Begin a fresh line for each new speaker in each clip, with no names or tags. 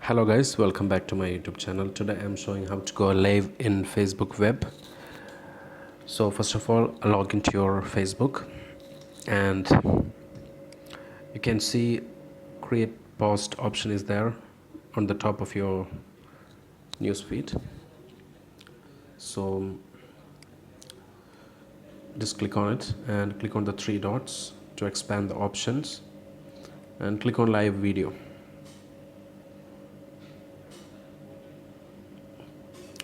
Hello guys, welcome back to my YouTube channel. Today I'm showing how to go live in Facebook web. So first of all, log into your Facebook and you can see create post option is there on the top of your news feed. So just click on it and click on the three dots to expand the options and click on live video.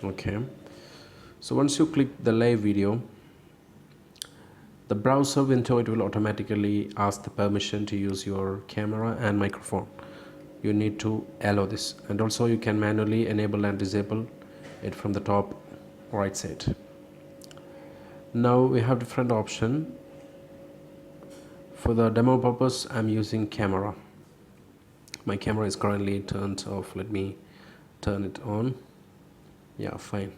Okay, so once you click the live video, the browser window, it will automatically ask the permission to use your camera and microphone. You need to allow this, and also you can manually enable and disable it from the top right side. Now we have different option. For the demo purpose, I'm using camera. My camera is currently turned off. Let me turn it on. Yeah, fine.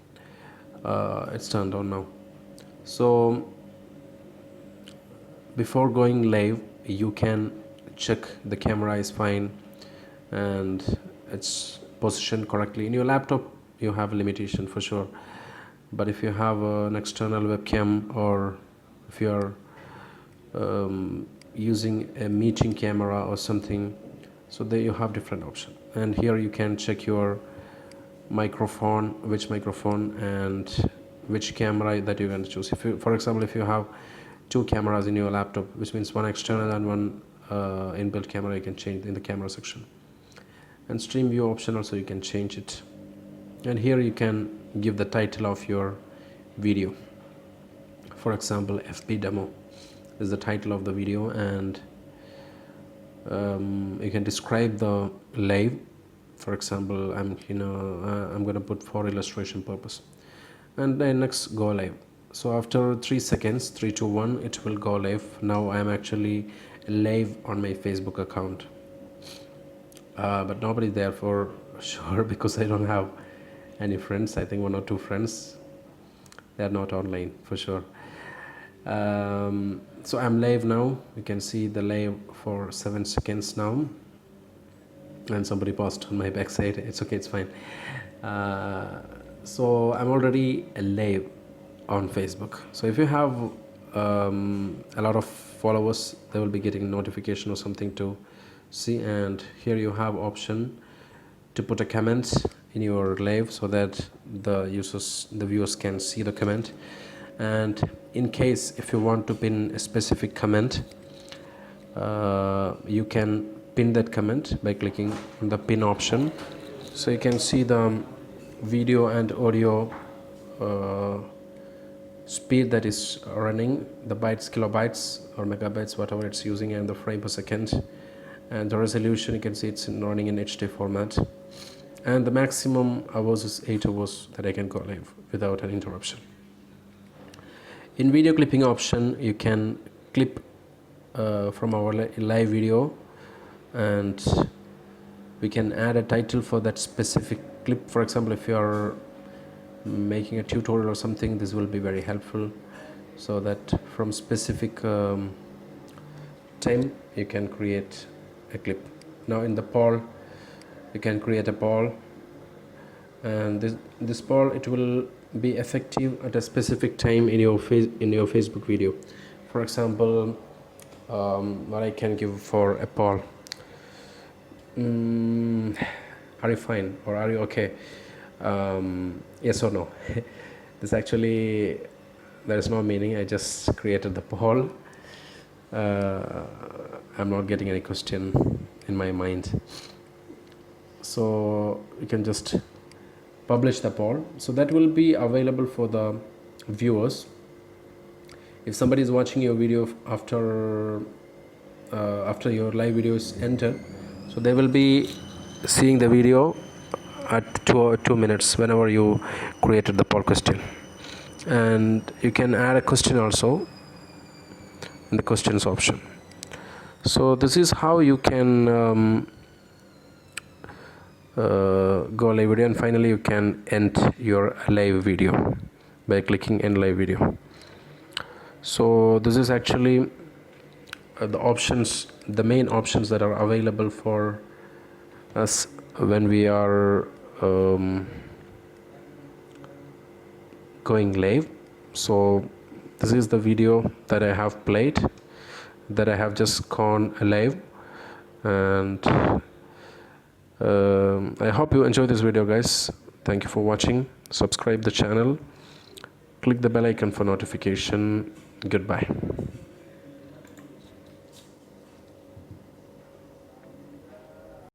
It's turned on now. So before going live, you can check the camera is fine and it's positioned correctly. In your laptop you have a limitation for sure, but if you have an external webcam or if you are using a meeting camera or something, so there you have different option. And here you can check your microphone, which microphone and which camera that you can choose. If you, for example, if you have two cameras in your laptop, which means one external and one inbuilt camera, you can change in the camera section. And stream view option also you can change it. And here you can give the title of your video. For example, FB demo is the title of the video, and you can describe the live. For example, I'm going to put for illustration purpose, and then next go live. So after 3 seconds, 3 2 1, it will go live. Now I am actually live on my Facebook account, but nobody there for sure because I don't have any friends. I think 1 or 2 friends, they are not online for sure. So I'm live now. You can see the live for 7 seconds now, and somebody paused on my backside. It's okay, it's fine. So I'm already live on Facebook. So if you have a lot of followers, they will be getting notification or something to see. And here you have option to put a comment in your live so that the viewers can see the comment. And in case if you want to pin a specific comment, you can pin that comment by clicking on the pin option. So you can see the video and audio speed that is running, the bytes, kilobytes or megabytes, whatever it's using, and the frame per second, and the resolution, you can see it's running in HD format, and the maximum hours is 8 hours that I can go live without an interruption. In video clipping option, you can clip from our live video, and we can add a title for that specific clip. For example, if you are making a tutorial or something, this will be very helpful, so that from specific time you can create a clip. Now in the poll, you can create a poll, and this poll, it will be effective at a specific time in your Facebook video. For example, what I can give for a poll, are you fine or are you okay? Yes or no. This actually, there is no meaning. I just created the poll. I'm not getting any question in my mind, so you can just publish the poll. So that will be available for the viewers. If somebody is watching your video after your live video is entered, so they will be seeing the video at 2 minutes whenever you created the poll question. And you can add a question also in the questions option. So this is how you can go live video, and finally you can end your live video by clicking end live video. So this is actually the options, the main options that are available for us when we are going live. So this is the video that I have played, that I have just gone live. And I hope you enjoy this video, guys. Thank you for watching. Subscribe the channel, click the bell icon for notification. Goodbye.